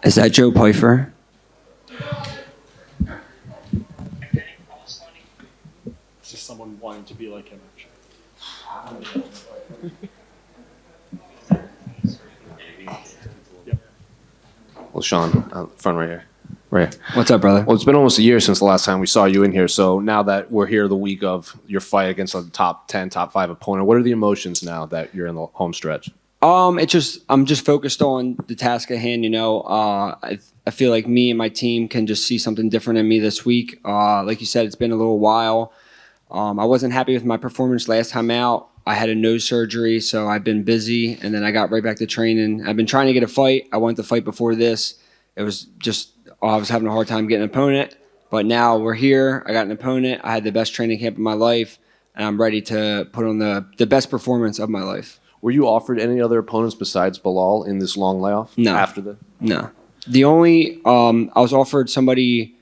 Is that Joe Pfeiffer? It's just someone wanting to be like him. Well, Sean, front right here. Right here. What's up, brother? Well, it's been almost a year since the last time we saw you in here. So now that we're here the week of your fight against a top 10, top 5 opponent, what are the emotions now that you're in the home stretch? I'm just focused on the task at hand. I feel like me and my team can just see something different in me this week. Like you said, it's been a little while. I wasn't happy with my performance last time out. I had a nose surgery, so I've been busy, and then I got right back to training. I've been trying to get a fight. I wanted to fight before this. It was just I was having a hard time getting an opponent, but now we're here. I got an opponent. I had the best training camp of my life, and I'm ready to put on the best performance of my life. Were you offered any other opponents besides Belal in this long layoff? No. After the No. The only I was offered somebody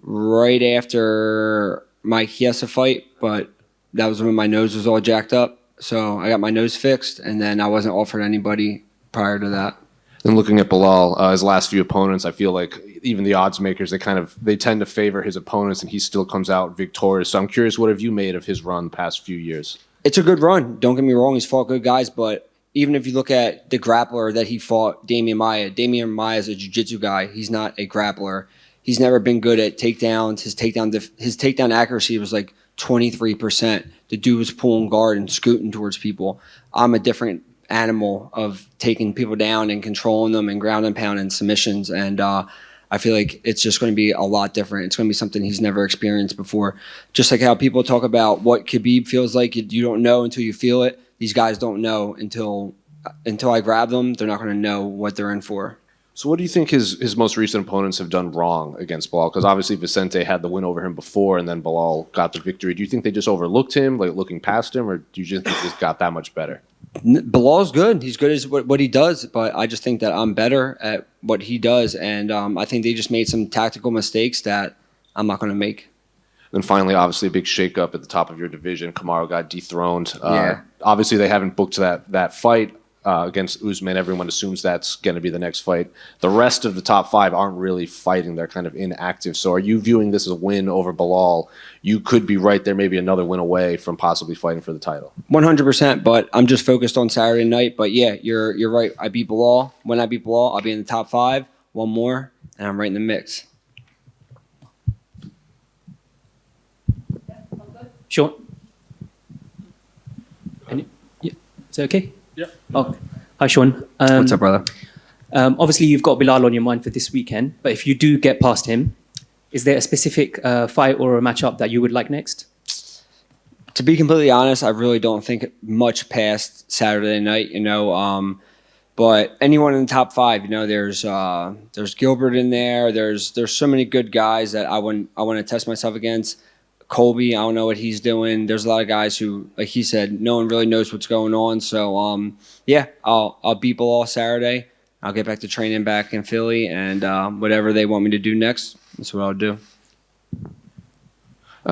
right after my Chiesa fight, but that was when my nose was all jacked up. So I got my nose fixed, and then I wasn't offered anybody prior to that. And looking at Belal, his last few opponents, I feel like even the odds makers, they tend to favor his opponents, and he still comes out victorious. So I'm curious, what have you made of his run the past few years? It's a good run. Don't get me wrong. He's fought good guys, but even if you look at the grappler that he fought, Damian Maia is a jiu-jitsu guy. He's not a grappler. He's never been good at takedowns. His takedown accuracy was like 23%. The dude was pulling guard and scooting towards people. I'm a different animal of taking people down and controlling them and ground and pound and submissions. And I feel like it's just going to be a lot different. It's going to be something he's never experienced before. Just like how people talk about what Khabib feels like, you don't know until you feel it. These guys don't know until I grab them. They're not going to know what they're in for. So what do you think his most recent opponents have done wrong against Belal? Because obviously Vicente had the win over him before, and then Belal got the victory. Do you think they just overlooked him, like looking past him, or do you just think he just got that much better? Bilal's good. He's good at what he does, but I just think that I'm better at what he does, and I think they just made some tactical mistakes that I'm not going to make. Then finally, obviously, a big shakeup at the top of your division. Kamaru got dethroned. Yeah. Obviously, they haven't booked that fight against Usman. Everyone assumes that's going to be the next fight. The rest of the top 5 aren't really fighting. They're kind of inactive. So are you viewing this as a win over Belal? You could be right there, maybe another win away from possibly fighting for the title. 100%, but I'm just focused on Saturday night. But yeah, you're right. I beat Belal. When I beat Belal, I'll be in the top 5. One more, and I'm right in the mix. Sean? Yeah. Is it okay? Yeah. Oh, hi, Sean. What's up, brother? Obviously, you've got Belal on your mind for this weekend, but if you do get past him, is there a specific fight or a matchup that you would like next? To be completely honest, I really don't think much past Saturday night. But anyone in the top 5, there's Gilbert in there. There's so many good guys that I want to test myself against. Colby, I don't know what he's doing. There's a lot of guys who, like he said, no one really knows what's going on. So yeah, I'll beat Belal Saturday. I'll get back to training back in Philly, and whatever they want me to do next, that's what I'll do.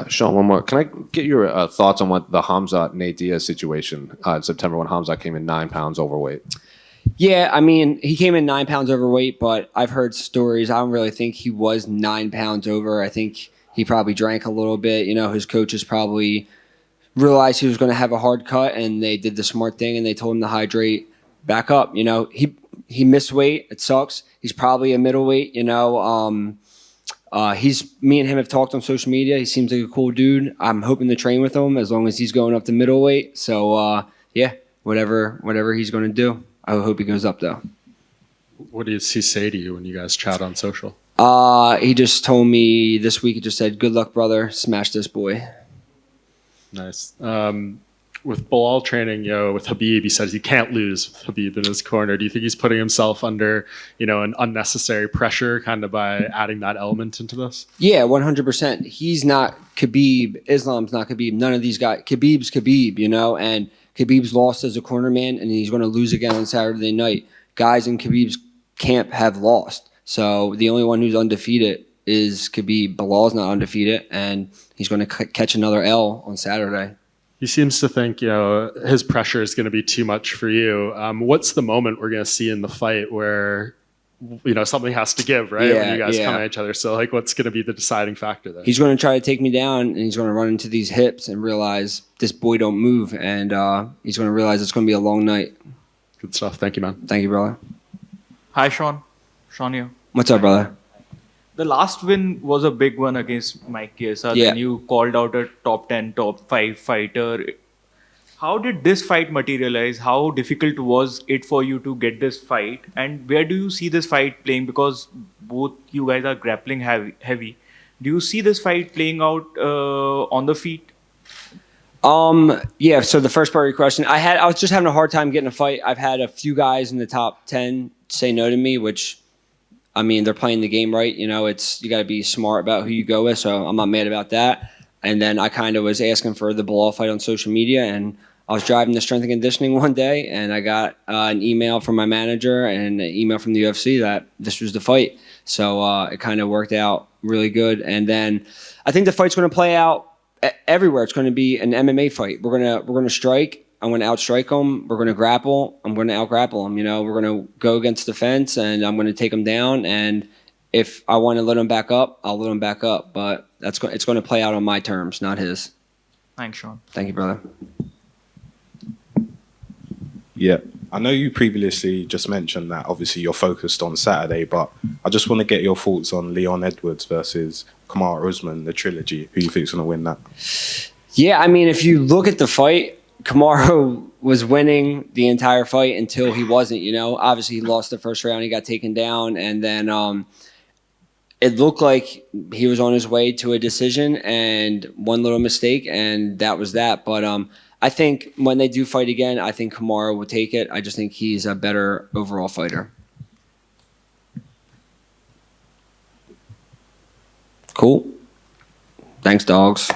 Sean, one more. Can I get your thoughts on what the Hamzat Nate Diaz situation in September when Hamzat came in 9 pounds overweight? Yeah, I mean, he came in 9 pounds overweight, but I've heard stories. I don't really think he was 9 pounds over. I think he probably drank a little bit. His coaches probably realized he was going to have a hard cut, and they did the smart thing, and they told him to hydrate back up. He missed weight. It sucks. He's probably a middleweight. Me and him have talked on social media. He seems like a cool dude. I'm hoping to train with him as long as he's going up to middleweight. So yeah, whatever he's going to do. I hope he goes up though. What does he say to you when you guys chat on social? He just told me this week. He just said, "Good luck, brother. Smash this boy." Nice. With Belal training, with Khabib, he says he can't lose with Khabib in his corner. Do you think he's putting himself under, an unnecessary pressure kind of by adding that element into this? Yeah, 100%. He's not Khabib. Islam's not Khabib. None of these guys. Khabib's Khabib, and Khabib's lost as a corner man, and he's going to lose again on Saturday night. Guys in Khabib's camp have lost. So the only one who's undefeated is Khabib. Belal's not undefeated, and he's going to catch another L on Saturday. He seems to think, his pressure is going to be too much for you. What's the moment we're going to see in the fight where, something has to give, right? When you guys come at each other. So, like, what's going to be the deciding factor there? He's going to try to take me down, and he's going to run into these hips and realize this boy don't move, and he's going to realize it's going to be a long night. Good stuff. Thank you, man. Thank you, brother. Hi, Sean. Sean here. What's up, brother? The last win was a big one against Mike Chiesa. Yeah. Then you called out a top 10, top 5 fighter. How did this fight materialize? How difficult was it for you to get this fight? And where do you see this fight playing? Because both you guys are grappling heavy. Do you see this fight playing out on the feet? Yeah, so the first part of your question, I was just having a hard time getting a fight. I've had a few guys in the top 10 say no to me, which, I mean, they're playing the game right. You got to be smart about who you go with, so I'm not mad about that. And then I kind of was asking for the Belal fight on social media, and I was driving to strength and conditioning one day, and I got an email from my manager and an email from the UFC that this was the fight. So it kind of worked out really good. And then I think the fight's going to play out everywhere. It's going to be an MMA fight. We're gonna strike. I'm going to outstrike them. We're going to grapple. I'm going to outgrapple them. We're going to go against the fence, and I'm going to take them down. And if I want to let them back up, I'll let them back up. But it's going to play out on my terms, not his. Thanks, Sean. Thank you, brother. Yeah, I know you previously just mentioned that obviously you're focused on Saturday, but I just want to get your thoughts on Leon Edwards versus Kamaru Usman, the trilogy. Who you think's going to win that? Yeah, I mean, if you look at the fight, Kamaru was winning the entire fight until he wasn't, Obviously, he lost the first round. He got taken down. And then it looked like he was on his way to a decision and one little mistake, and that was that. But I think when they do fight again, I think Kamaru will take it. I just think he's a better overall fighter. Cool. Thanks, dogs.